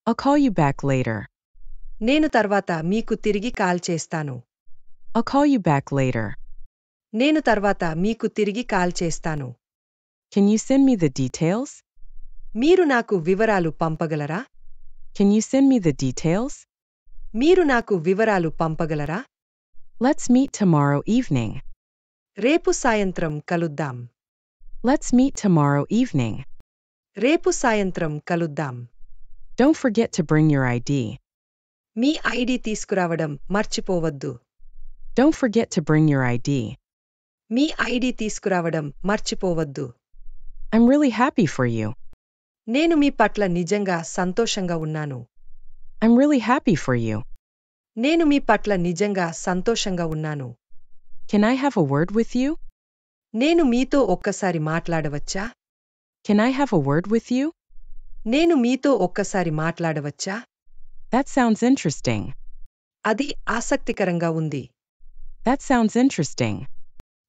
I'll call you back later. నేను తర్వాత మీకు తిరిగి కాల్ చేస్తాను. I'll call you back later. నేను తర్వాత మీకు తిరిగి కాల్ చేస్తాను. Can you send me the details? మీరు నాకు వివరాలు పంపగలరా? Can you send me the details? మీరు నాకు వివరాలు పంపగలరా? Let's meet tomorrow evening. రేపు సాయంత్రం కలుద్దాం. Let's meet tomorrow evening. రేపు సాయంత్రం కలుద్దాం. Don't forget to bring your ID. Me ID తీసుకురావడం మర్చిపోవద్దు. Don't forget to bring your ID. Me ID తీసుకురావడం మర్చిపోవద్దు. I'm really happy for you. నేను మీ పట్ల నిజంగా సంతోషంగా ఉన్నాను. I'm really happy for you. నేను మీ పట్ల నిజంగా సంతోషంగా ఉన్నాను. Can I have a word with you? నేను మీతో ఒక్కసారి మాట్లాడవచ్చా? Can I have a word with you? నేను మీతో ఒక్కసారి మాట్లాడవచ్చా? That sounds interesting. అది ఆసక్తికరంగా ఉంది. That sounds interesting.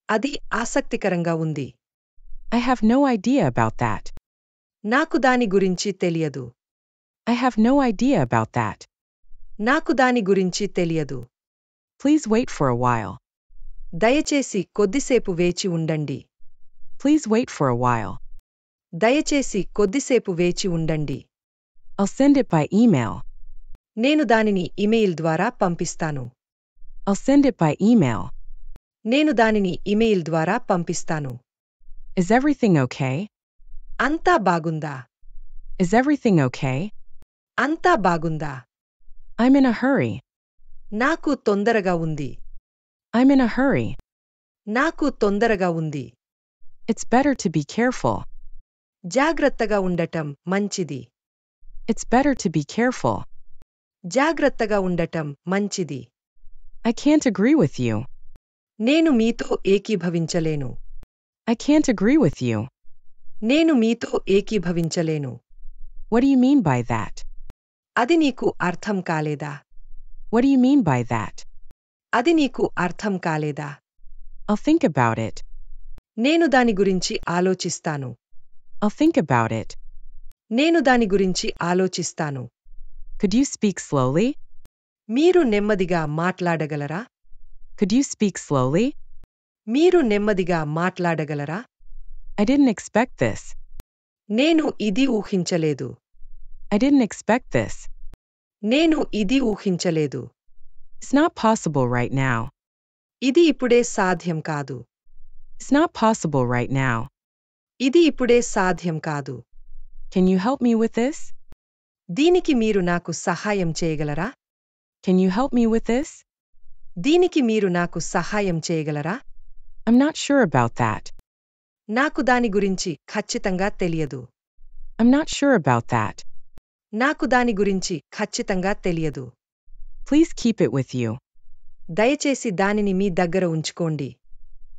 అది ఆసక్తికరంగా ఉంది. I have no idea about that. నాకు దాని గురించి తెలియదు. I have no idea about that. నాకు దాని గురించి తెలియదు. Please wait for a while. దయచేసి కొద్దిసేపు వేచి ఉండండి. Please wait for a while. దయచేసి కొద్దిసేపు వేచి ఉండండి. I'll send it by email. నేను దానిని ఇమెయిల్ ద్వారా పంపిస్తాను. I'll send it by email. నేను దానిని ఇమెయిల్ ద్వారా పంపిస్తాను. Is everything okay? అంతా బాగుందా? Is everything okay? అంతా బాగుందా? I'm in a hurry. నాకు తొందరగా ఉంది. I'm in a hurry. నాకు తొందరగా ఉంది. It's better to be careful. జాగ్రత్తగా ఉండటం మంచిది. It's better to be careful. జాగ్రత్తగా ఉండటం మంచిది. I can't agree with you. నేను మీతో ఏకీభవించలేను. I can't agree with you. నేను మీతో ఏకీభవించలేను. What do you mean by that? అది నీకు అర్థం కాలేదా? What do you mean by that? అది నీకు అర్థం కాలేదా? I'll think about it. నేను దాని గురించి ఆలోచిస్తాను. I'll think about it. నేను దాని గురించి ఆలోచిస్తాను. Could you speak slowly? మీరు నెమ్మదిగా మాట్లాడగలరా? Could you speak slowly? మీరు నెమ్మదిగా మాట్లాడగలరా? I didn't expect this. నేను ఇది ఊహించలేదు. I didn't expect this. నేను ఇది ఊహించలేదు. It's not possible right now. ఇది ఇప్పుడే సాధ్యం కాదు. It's not possible right now. ఇది ఇప్పుడే సాధ్యం కాదు. Can you help me with this? దీనికి మీరు నాకు సహాయం చేయగలరా? Can you help me with this? దీనికి మీరు నాకు సహాయం చేయగలరా? I'm not sure about that. నాకు దాని గురించి ఖచ్చితంగా తెలియదు. I'm not sure about that. నాకు దాని గురించి ఖచ్చితంగా తెలియదు. Please keep it with you. దయచేసి దానిని మీ దగ్గర ఉంచుకోండి.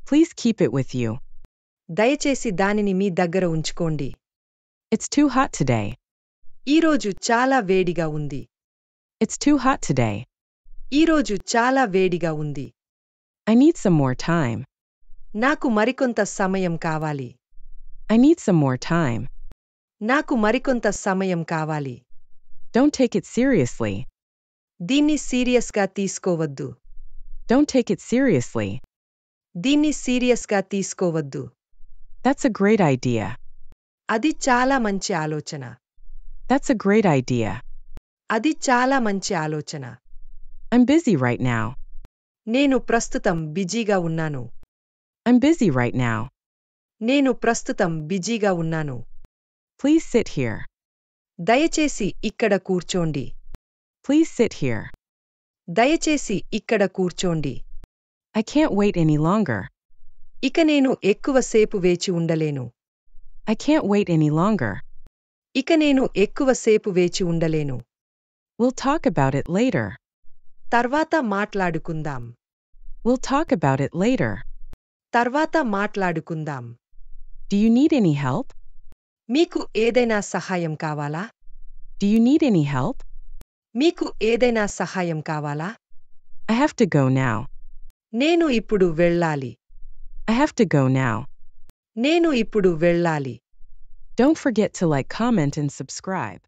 Please keep it with you. దయచేసి దానిని మీ దగ్గర ఉంచుకోండి. It's too hot today. ఈరోజు చాలా వేడిగా ఉంది. It's too hot today. ఈరోజు చాలా వేడిగా ఉంది. I need some more time. నాకు మరికొంత సమయం కావాలి. I need some more time. నాకు మరికొంత సమయం కావాలి. Don't take it seriously. దీన్ని సీరియస్గా తీసుకోవద్దు. Don't take it seriously. దీన్ని సీరియస్గా తీసుకోవద్దు. That's a great idea. అది చాలా మంచి ఆలోచన. That's a great idea. అది చాలా మంచి ఆలోచన. I'm busy right now. నేను ప్రస్తుతం బిజీగా ఉన్నాను. I'm busy right now. నేను ప్రస్తుతం బిజీగా ఉన్నాను. Please sit here. దయచేసి ఇక్కడ కూర్చోండి. Please sit here. దయచేసి ఇక్కడ కూర్చోండి. I can't wait any longer. ఇక నేను ఎక్కువసేపు వేచి ఉండలేను. I can't wait any longer. ఇక నేను ఎక్కువసేపు వేచి ఉండలేను. We'll talk about it later. తర్వాత మాట్లాడుకుందాం. We'll talk about it later. తర్వాత మాట్లాడుకుందాం. Do you need any help? మీకు ఏదైనా సహాయం కావాలా? Do you need any help? మీకు ఏదైనా సహాయం కావాలా? I have to go now. నేను ఇప్పుడు వెళ్ళాలి. I have to go now. నేను ఇప్పుడు వెళ్ళాలి. Don't forget to like, comment and subscribe.